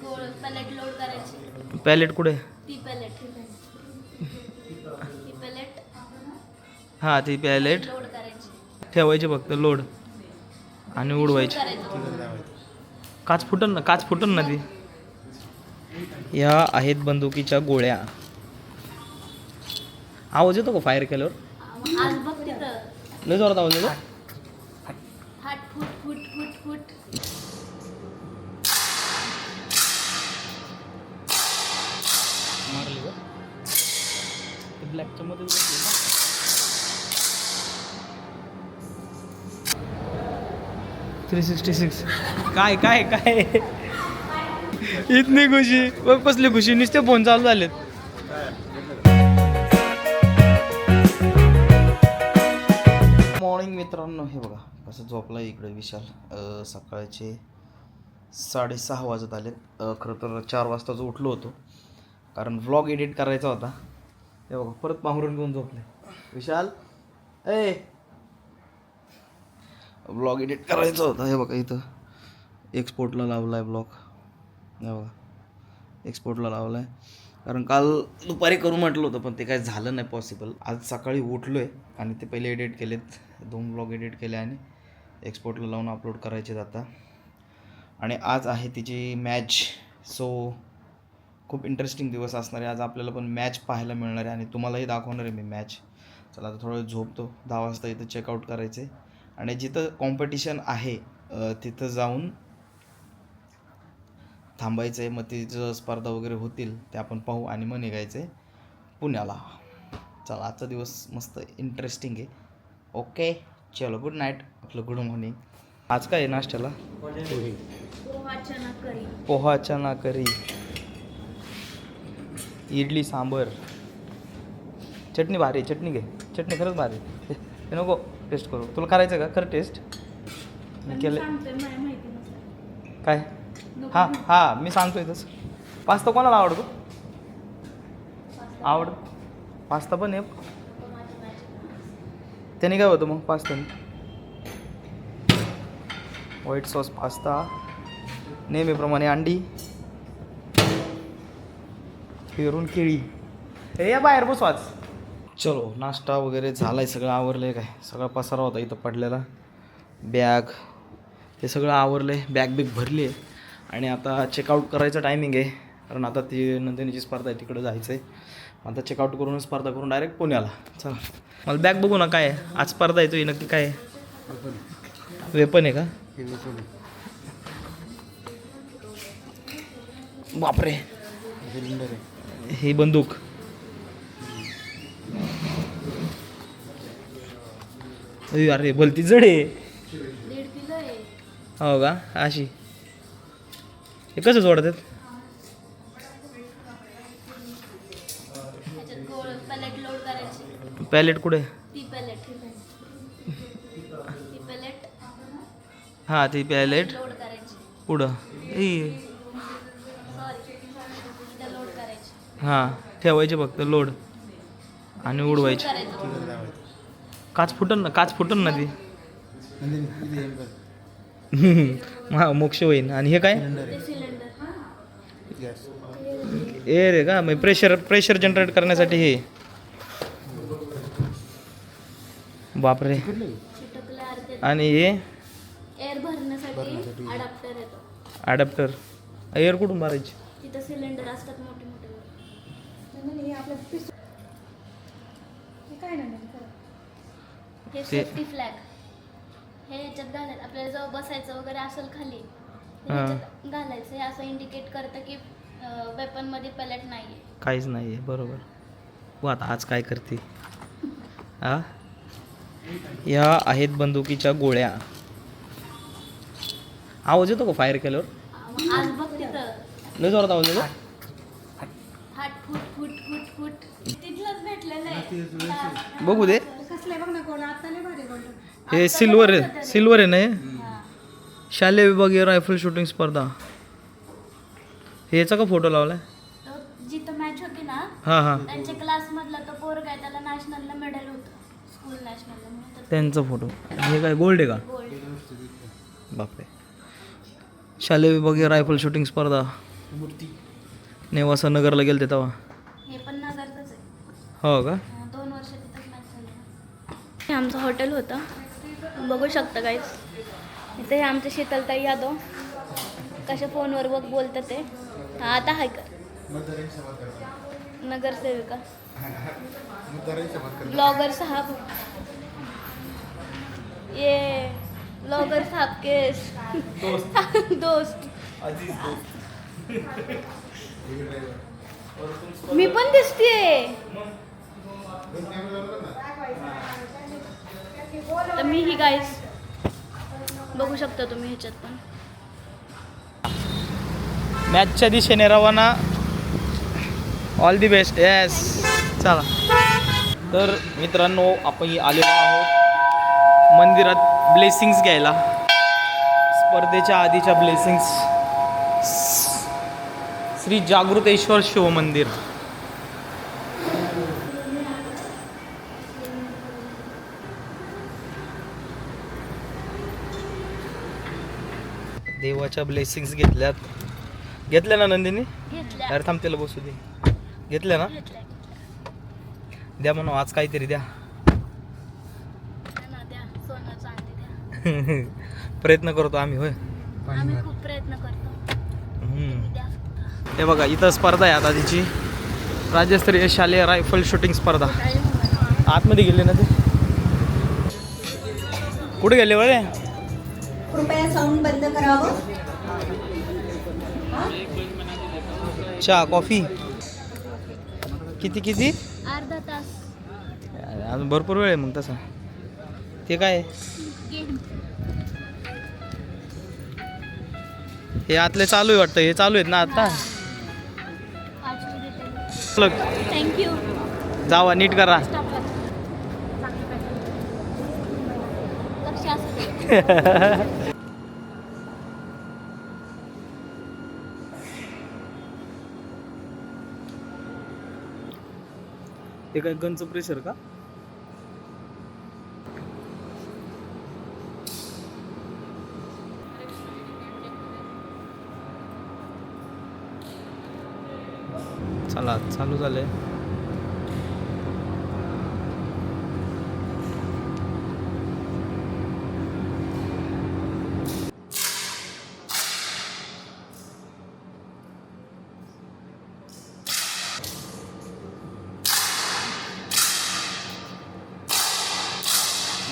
Palette load करायची. Palette कुठे? ती पॅलेट हां ती पॅलेट लोड करायची. ठेवायची फक्त लोड आणि उडवायची. काच फुटन ना ती. या आहेत बंदुकीच्या गोळ्या. आवाज येतो का फायर केल्यावर? आज बघ तिथं लय जोरात आवाज येतो. हाट फुट फुट फुट फुट. मारली का? ते ब्लॅकच्या मध्ये बसली ना. $366. काय काय काय इतनी खुशी बघ, कसली खुशी. नुसते फोन चालू झालेत. मॉर्निंग मित्रांनो, हे बघा कसं झोपला इकडे विशाल. सकाळचे 6:30 वाजत आलेत. खरं तर 4 वाजताच उठलो होतो कारण व्लॉग एडिट करायचा होता. हे बघा परत पांघरून घेऊन झोपले विशाल. व्लॉग एडिट करायचा होता. हे बघा इथं एक्सपोर्टला लावला आहे ब्लॉग. हे बघा एक्सपोर्टला लावला आहे कारण काल दुपारी करू म्हटलं होतं पण ते काय झालं नाही पॉसिबल. आज सकाळी उठलो आहे आणि ते पहिले एडिट केलेत. 2 ब्लॉग एडिट केले आणि एक्सपोर्टला लावून अपलोड करायचे आता. आणि आज आहे तिची मॅच. सो खूप इंटरेस्टिंग दिवस असणार आहे आज. आपल्याला पण मॅच पाहायला मिळणार आहे आणि तुम्हालाही दाखवणार आहे मी मॅच. चला आता थोडं झोपतो. 10 वाजता इथं चेकआउट करायचे आणि जिथं कॉम्पिटिशन आहे तिथं जाऊन थांबायचं आहे. मग तिचं स्पर्धा वगैरे होतील ते आपण पाहू आणि मग निघायचं आहे पुण्याला. चला आजचा दिवस मस्त इंटरेस्टिंग आहे. ओके चलो गुड नाईट. आपलं गुड मॉर्निंग. आज काय आहे नाश्त्याला? पोहा चना करी, इडली सांबर, चटणी भारी. चटणी घे. चटणी खरंच भारी. ते नको टेस्ट करू. तुला करायचं का? खरं टेस्ट मी केलं काय? हां मी सांगतोय तसं. पास्ता कोणाला आवडतो? पास्ता पण आहे. त्याने काय होतं मग पास्ताने? व्हाईट सॉस पास्ता, नेहमीप्रमाणे अंडी, फिरून केळी. हे या बाहेर बसू आज. चलो नाश्ता वगैरे झाला आहे. सगळं आवरलं आहे. काय सगळा पसारा होता इथं पडलेला. बॅग ते सगळं आवरलं आहे. बॅग बिग भरली आहे आणि आता चेकआउट करायचं टायमिंग आहे कारण आता ती नंदिनीची स्पर्धा आहे तिकडं जायचं आहे. आता चेकआउट करून स्पर्धा करून डायरेक्ट पुण्याला. चला मला बॅग बघू ना काय आहे. आज स्पर्धा येतोय नक्की काय आहे? वेपन आहे का? बापरे ही बंदूक. अरे भलती जड आहे. 1.5 किलो आहे. हो का? अशी हे कसं जोडतात? पॅलेट लोड करायची. पॅलेट कुठे? ती पॅलेट हां ती पॅलेट लोड करायची. पुढं सॉरी लोड करायची. हां ठेवायचे फक्त लोड आणि उडवायची. काच फुटन ना ती. मोक्ष होईन. आणि हे काय? ते सिलेंडर एअर आहे का? मग प्रेशर जनरेट करण्यासाठी हे. बापरे. चिटकले अर्धे. आणि हे एअर भरण्यासाठी अडॅप्टर येतो. अडॅप्टर. एअर कुठून भरायची? तिथं सिलेंडर असतात मोठे मोठे. हे सेफ्टी फ्लॅग हे याच्यात घालायचं. आपल्याला जेव्हा बसायचं वगैरे असेल खाली याच्यात घालायचं. हे असं इंडिकेट करतं की वेपनमध्ये पॅलेट नाही आहे. काहीच नाही आहे. बरोबर. हो आता आज काय करते? हा या आहेत बंदुकीच्या गोळ्या. आवाज येतो का फायर केल्यावर? आज बघ तिथं लय जोरात आवाज येतो. हाट फुट फुट फुट फुट. तिथलंच भेटलेलं आहे. बघू दे. हे सिल्वर आहे ना? शालेय विभागीय रायफल शूटिंग स्पर्धा. ह्याचा का फोटो लावलाय? जिथं मॅच होती ना हां त्यांच्या क्लासमधला तो पोरगा आहे. त्याला नॅशनलला मेडल होतं. स्कूल नॅशनलला त्यांचा फोटो. हे काय गोल्ड आहे का? गोल्ड. बापरे. शालेय विभागीय रायफल शूटिंग स्पर्धा नेवासा नगरला गेलते तेव्हा. हे पण नगरचंच आहे. हो का? 2 वर्ष तिथंच मॅच झालं. हे आमचं हॉटेल होतं, बघू शकता गाईस. इथे हे आमचे शीतलताई यादव कशा फोनवर बोलतात ते. हा आता हाय कर नगरसेविका ब्लॉगर साहब, ये ब्लॉगर साहब के दोस्त. मी पण दिसतेय. तर मी ही गाईस बघू शकता तुम्ही ह्याच्यात पण. मॅचच्या दिशेने रवाना. All the best. येस. चला. तर मित्रांनो, आपण आलेलो आहोत मंदिरात ब्लेसिंग्स घ्यायला. स्पर्धेच्या आधीच्या ब्लेसिंग्स. श्री जागृतेश्वर शिव मंदिर. देवाच्या ब्लेसिंग्स घेतल्या ना नंदिनी? अरे थांब, त्याला बसू दे. घेतल्या ना? द्या म्हणून आज काहीतरी द्या. प्रयत्न करतो आम्ही. होय, आम्ही खूप प्रयत्न करतो. हे बघा, इथं स्पर्धा आहे आता तिची. राज्यस्तरीय शालेय रायफल शूटिंग स्पर्धा. आतमध्ये गेले ना ते? कुठे गेले बरे? कृपया साऊंड बंद करावं. चहा कॉफी किती? अर्धा तास अजून भरपूर वेळ आहे मग तसा. ते काय गेम. हे आतले चालू आहे वाटतं. हे चालू आहेत ना आता? थँक्यू. जावा, नीट करा. लक्ष असू दे. हे काय गनचं प्रेशर का? चला, चालू झालंय.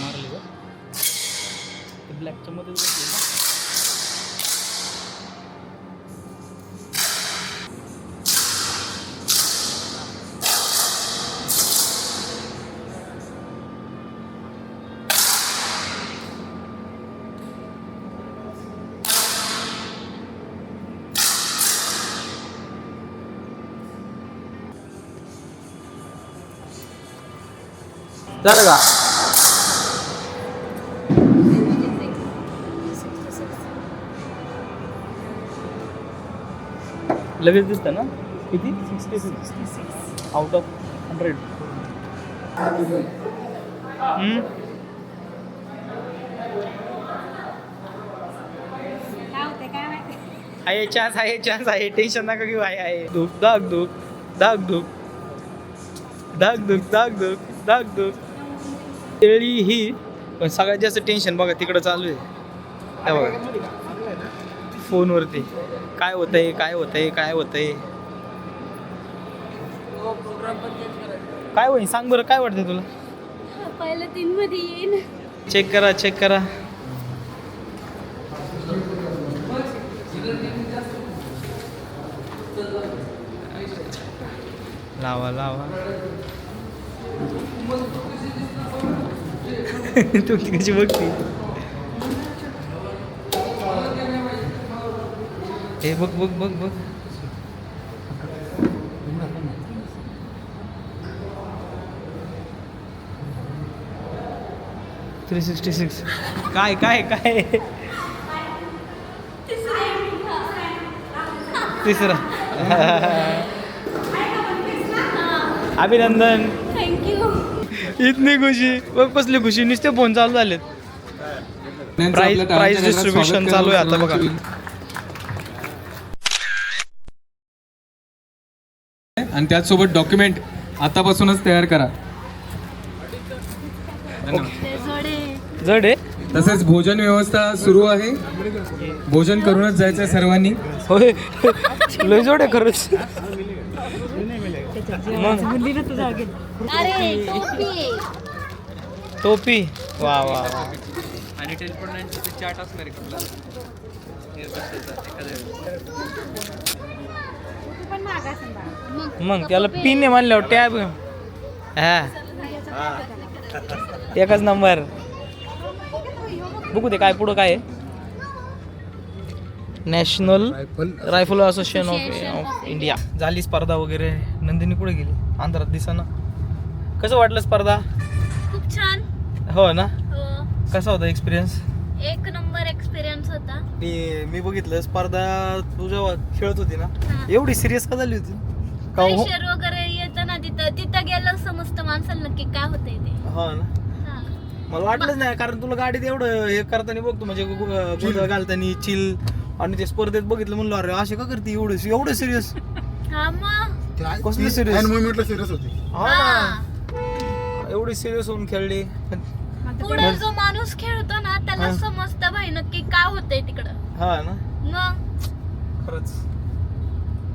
मारले का? ब्लॅकच्या मध्ये बसले ना. झालं का? लगेच दिसतं ना? किती? 66 आउट ऑफ 100. आहे चान्स आहे. टेन्शन नका घेऊ. आहे धूप दाग धूप. केळी ही पण सगळ्यात जास्त टेन्शन बघा तिकडं चालू आहे. हे बघा फोनवरती काय होतंय. काय होईल सांग बरं. काय वाटतंय तुला? पहिल्या 3 मध्ये येईन. चेक करा. लावा. तुमची कशी बघती? हे बघ 366. काय तिसरा. अभिनंदन. थँक्यू. इतनी खुशी. कसली खुशी. नुसते फोन चालू झालेत. प्राइस डिस्ट्रीब्युशन चालू आहे आता बघा. आणि त्याचसोबत डॉक्युमेंट आतापासूनच तयार करा. जड आहे. तसेच भोजन व्यवस्था सुरू आहे. भोजन करूनच जायचं आहे सर्वांनी. होय लय जड आहे खरंच. अरे टोपी. टोपी वा वा. आणि चार्ट असणार मग त्याला पिन आहे म्हणल्यावर टॅब. हा एकच नंबर. बघू दे काय पुढं काय आहे. National rifle association of India. झाली स्पर्धा वगैरे. नंदिनी कुठे गेली अंधारात दिसेना. कसं वाटलं स्पर्धा? खूप छान. हो ना. हो. कसा होता एक्सपिरियन्स? एक नंबर एक्सपिरियन्स होता. मी बघितलं स्पर्धा तू जेव्हा खेळत होती ना हा. एवढी सिरियस का झाली होती? का हो? प्रेशर वगैरे येतं ना तिथं गेलं समजतं माणसाला नक्की काय होतंय ते. हो ना. हा. मला वाटलंच नाही कारण तुला गाडीत एवढं हे करताना बघतो म्हणजे गोंधळ घालताना चिल आणि ते स्पर्धेत बघितलं म्हणलं अरे असे का करते एवढं सिरियस. हा मग. कसली सिरियस होती. हा. एवढी सिरियस होऊन खेळली. पुढे जो माणूस खेळतो ना त्याला समजतं भाई नक्की काय होतंय तिकडं. हा ना मग खरंच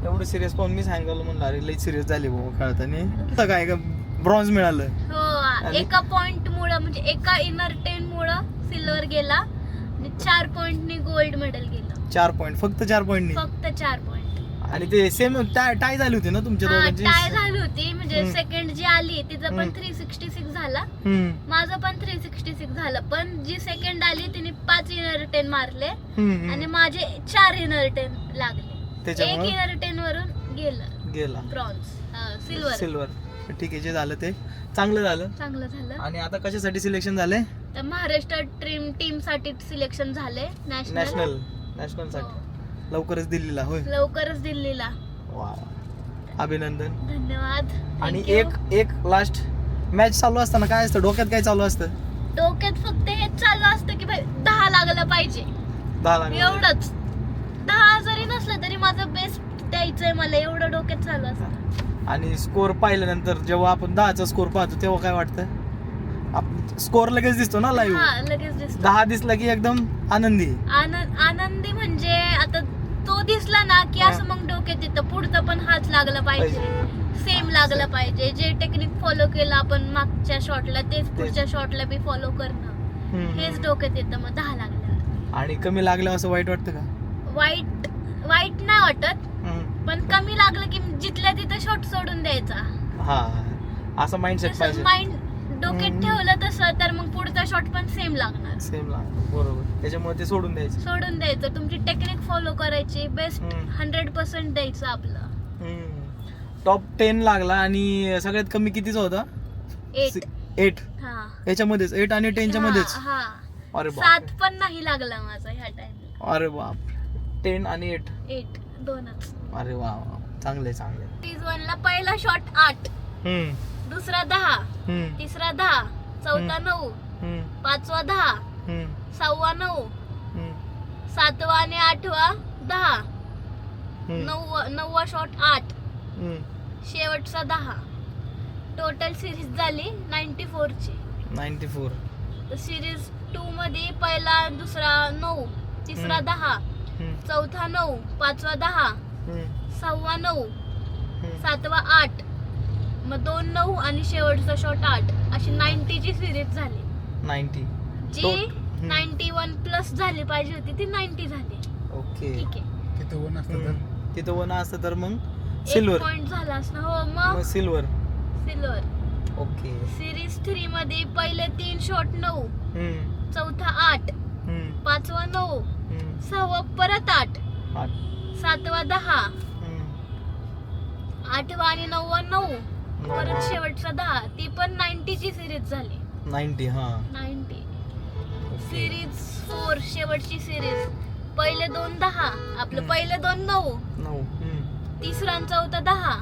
एवढं सिरियस पाहून मी सांगितलं म्हणलं अरे लई सिरियस झाली भाऊ खेळताना. काय का ब्रॉन्झ मिळालं. हो. एका पॉइंट मुळे म्हणजे एका इनर टेन मुळे सिल्वर गेला आणि 4 पॉइंटनी गोल्ड मेडल गेलं. 4 पॉईंट फक्त 4 पॉईंटनी. फक्त 4 पॉइंट. आणि ते सेम टाय झाली होती ना तुमच्या दोघांची. टाय झाली होती म्हणजे सेकंड जी आली तिचं पण 366 झाला. माझं पण 366 झालं. पण जी सेकंड आली तिने 5 इनर 10 मारले आणि माझे 4 इनर 10 लागले. एक इनर 10 वरून गेला ब्रॉन्झ सिल्वर. ठीक आहे जे झालं ते चांगलं झालं. चांगलं झालं. आणि आता कशासाठी सिलेक्शन झालंय? तर महाराष्ट्र टीम साठी सिलेक्शन झाले नॅशनल साठी. लवकरच दिल्लीला. होय लवकरच दिल्लीला. वा अभिनंदन. धन्यवाद. आणि Thank you. एक लास्ट मॅच चालू असताना काय असतं डोक्यात काय चालू असतं? डोक्यात फक्त हेच चालू असतं की भाई 10 लागलं पाहिजे 10 लाख. एवढंच. 10 जरी नसलं तरी माझं बेस्ट द्यायचंय मला एवढं डोक्यात चालू असतं. आणि स्कोर पाहिल्यानंतर जेव्हा आपण 10चा स्कोर पाहतो तेव्हा काय वाटतं? स्कोर लगेच दिसतो ना लाईव्ह. हा लगेच दिसतो. 10 दिसला की एकदम आनंदी. आनंदी म्हणजे आता तो दिसला ना की असं मग डोक्यात येतं पुढचं पण हाच लागला पाहिजे. सेम लागला पाहिजे. जे टेक्निक फॉलो केलं आपण मागच्या शॉटला तेच पुढच्या शॉटला बी फॉलो करणं हेच डोक्यात येतं मग 10 लागल्यावर. आणि कमी लागलं असं वाईट वाटतं का? वाईट नाही वाटत. पण कमी लागलं की जिथल्या तिथं शॉट सोडून द्यायचा. हा असं माइंडसेट पाहिजे. माइंड डोक्यात ठेवलं तसं तर मग पुढचा शॉट पण सेम लागणार. सेम लागणार बरोबर. त्याच्यामुळे ते सोडून द्यायचं. तुमची टेक्निक फॉलो करायची. बेस्ट 100% द्यायचं आपलं. टॉप 10 लागला. आणि सगळ्यात कमी कितीचा होता? 8. हा. याच्यामध्येच 8 आणि 10च्या मध्येच. हा. अरे बाप. 7 पण नाही लागला माझा ह्या टाइमला. अरे बाप. 10 आणि 8 दोनच. अरे वा चांगले. सीझन 1 ला पहिला शॉट 8, दुसरा 10, तिसरा 10, चौथा 9, पाचवा 10, सहावा 9, सातवा आणि आठवा 10, नववा शॉट 8, शेवटचा 10. टोटल सिरीज झाली 94 ची. 94. सिरीज 2 मध्ये पहिला दुसरा 9, तिसरा 10, चौथा 9, पाचवा 10, सहावा 9, सातवा 8, मग 2 9 आणि शेवटचा शॉट 8 अशी 90 ची सिरीज झाली. 90 जी 91 प्लस झाली पाहिजे होती ती 90 झाली. ओके. ठीक आहे. तिथं 1 असतं तर मग 1 सिल्वर. पॉइंट झाला असणार. हो मग सिल्वर. ओके. सिरीज 3 मध्ये पहिले 3 शॉट 9, चौथा 8, पाचवा 9, सहावा परत 8, सातवा 10, आठवा आणि 9वा 9, परत शेवटचा 10. ती पण 90 ची सिरीज झाली. 90. हा 90. सिरीज 4 शेवटची सिरीज पहिले 2 10, आपलं पहिले 2 9, 9. तिसरा आणि चौथा 10,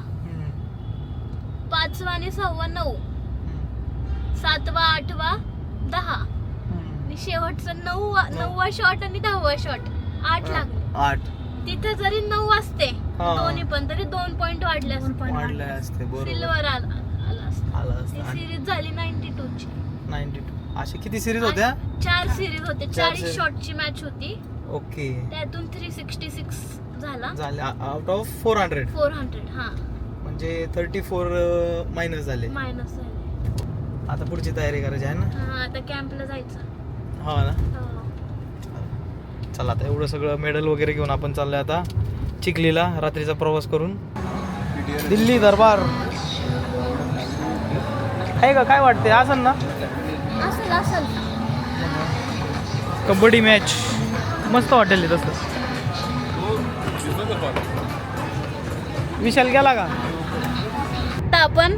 पाचवा आणि सहावा 9, सातवा आठवा 10 आणि शेवटचा 9वा शॉट आणि 10वा शॉट 8 लागले. 8. तिथे जरी 9 असते हा. दोन्ही पण तरी 2 पॉईंट वाढले वाढले असते बरोबर. सिल्वर आला असतं. आला ती असतं. सिरीज झाली 92 ची. 92 अशी किती सिरीज होत्या? 4 सिरीज होते. 4 40 शॉटची मॅच होती. ओके त्यातून 366 झाला. झाले आउट ऑफ 400 400 हा म्हणजे 34 मायनस झाले. मायनस झाले. आता पुढची तयारी करायची आहे ना. हा आता कॅम्पला जायचं. हो ना. हो. चला आता एवढं सगळं मेडल वगैरे घेऊन आपण चाललोय आता चिखलीला रात्रीचा प्रवास करून. दिल्ली दरबार आहे का? काय वाटते असं ना? असेल कबड्डी मॅच मस्त हॉटेल आहे तसं. विशाल गेला का? आता आपण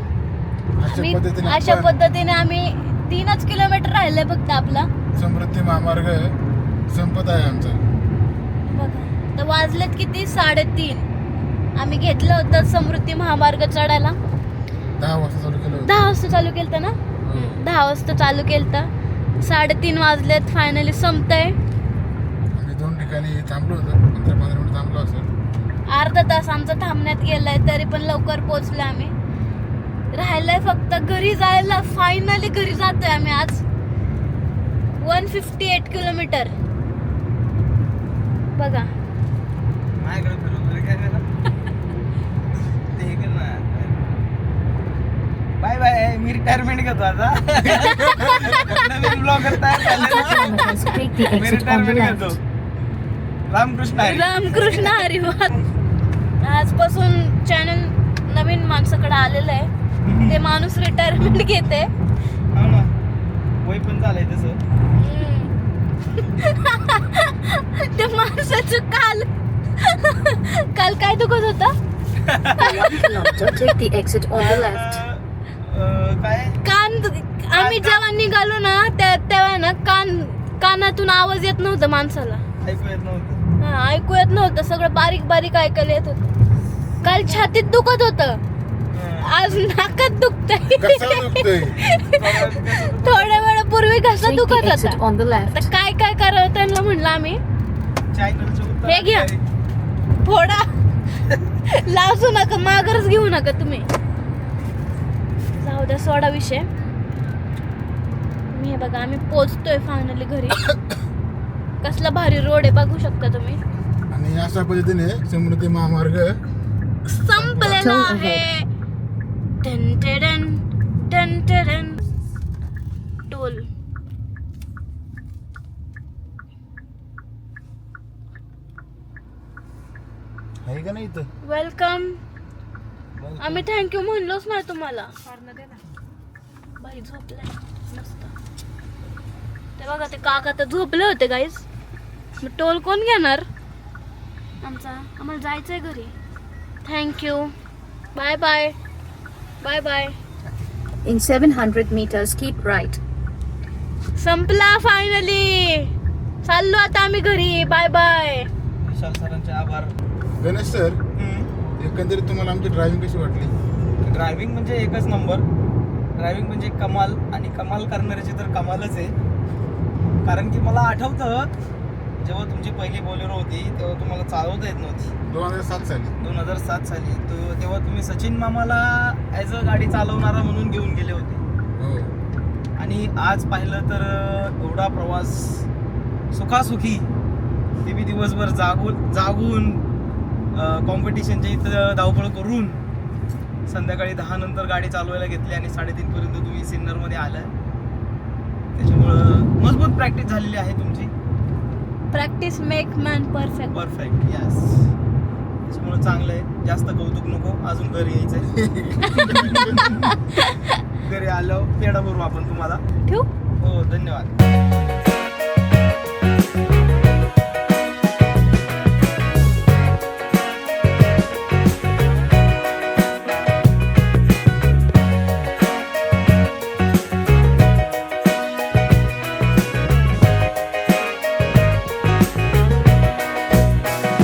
अशा पद्धतीने आम्ही 3च किलोमीटर राहिले फक्त आपला. समृद्धी महामार्ग संपत आहे आमचा. बघा तर वाजलेत किती 3:30. आम्ही घेतलं होतं समृद्धी महामार्ग चढायला 10 वाजता चालू केलं 10 वाजता चालू केलं ना. 10 वाजता चालू केलं. 3:30 वाजलेत. फायनली संपतंय. आम्ही 2 ठिकाणी थांबलो होतो. 15-15 मिनिट थांबलो असेल. अर्धा तास आमचा थांबण्यात गेलाय तरी पण लवकर पोहोचलो आम्ही. राहिलंय फक्त घरी जायला. फायनली घरी जातोय आम्ही आज. 158 किलोमीटर बघा. Bye bye. मी रिटायरमेंट घेतो आता. नवीन ब्लॉगर तयार झाले. मी रिटायरमेंट घेतो. रामकृष्ण हरी. रामकृष्ण हरी. आजपासून चॅनल नवीन माणसाकडे आलेलं आहे. ते माणूस रिटायरमेंट घेते. हो ना. वय पण झालंय तसं. त्या माणसाचं काल काय दुखत होता? Take the exit on the left. काय कान. आम्ही जेव्हा निघालो ना तेव्हा ना कानातून आवाज येत नव्हता माणसाला. ऐकू येत नव्हतं. हा, ऐकू येत नव्हतं. सगळं बारीक बारीक ऐकायला येत होतं. काल छातीत दुखत होतं. आज नाकात दुखतंय. थोड्या वेळापूर्वी घसा Take दुखत the exit होता. on the left. आता काय करावं त्यांना म्हणलं आम्ही. हे घ्या. फोडा. लाजू नका. माघारच घेऊ नका तुम्ही. जाऊ द्या सोडा विषय. मी हे बघा आम्ही पोचतोय फायनली घरी. कसला भारी रोड आहे बघू शकता तुम्ही. आणि अशा पद्धतीने समृद्धी महामार्ग संपलेला आहे. टन टन टन टन. टोल. आहे का नाही इथं? वेलकम. आम्ही थँक्यू म्हणलोच नाही तुम्हाला. बाई झोपलाय मस्त. ते बघा ते काका तर झोपले होते गाईज. मग टोल कोण घेणार? आम्हाला जायचंय घरी. Thank you. Bye bye. Bye bye. In 700 meters, keep right. संपला फायनली. चाललो आता आम्ही घरी. Bye bye. विशाल सरांचे आभार. गणेश सर, एकंदरीत तुम्हाला आमची ड्रायव्हिंग कशी वाटली? ड्रायव्हिंग म्हणजे एकच नंबर. ड्रायव्हिंग म्हणजे कमाल. आणि कमाल करणाऱ्याची तर कमालच आहे. कारण की मला आठवतं जेव्हा तुमची पहिली बोलेरो होती तेव्हा तुम्हाला चालवता येत नव्हती. 2007 साली. 2007 साली तेव्हा तुम्ही सचिन मामाला ॲज अ गाडी चालवणारा म्हणून घेऊन गेले होते. हो. आणि आज पाहिलं तर एवढा प्रवास सुखासुखी ते बी दिवसभर जागून कॉम्पिटिशनच्या इथं धावपळ करून संध्याकाळी 10 नंतर गाडी चालवायला घेतली आणि 3:30 पर्यंत तुम्ही सिन्नरमध्ये आलाय. त्याच्यामुळं मजबूत प्रॅक्टिस झालेली आहे तुमची. Practice make man perfect. Perfect. Yes. त्याच्यामुळं चांगलं आहे. जास्त कौतुक नको. अजून घरी यायचंय. घरी आलो पेढा भरू आपण तुम्हाला. ठेवू. हो धन्यवाद.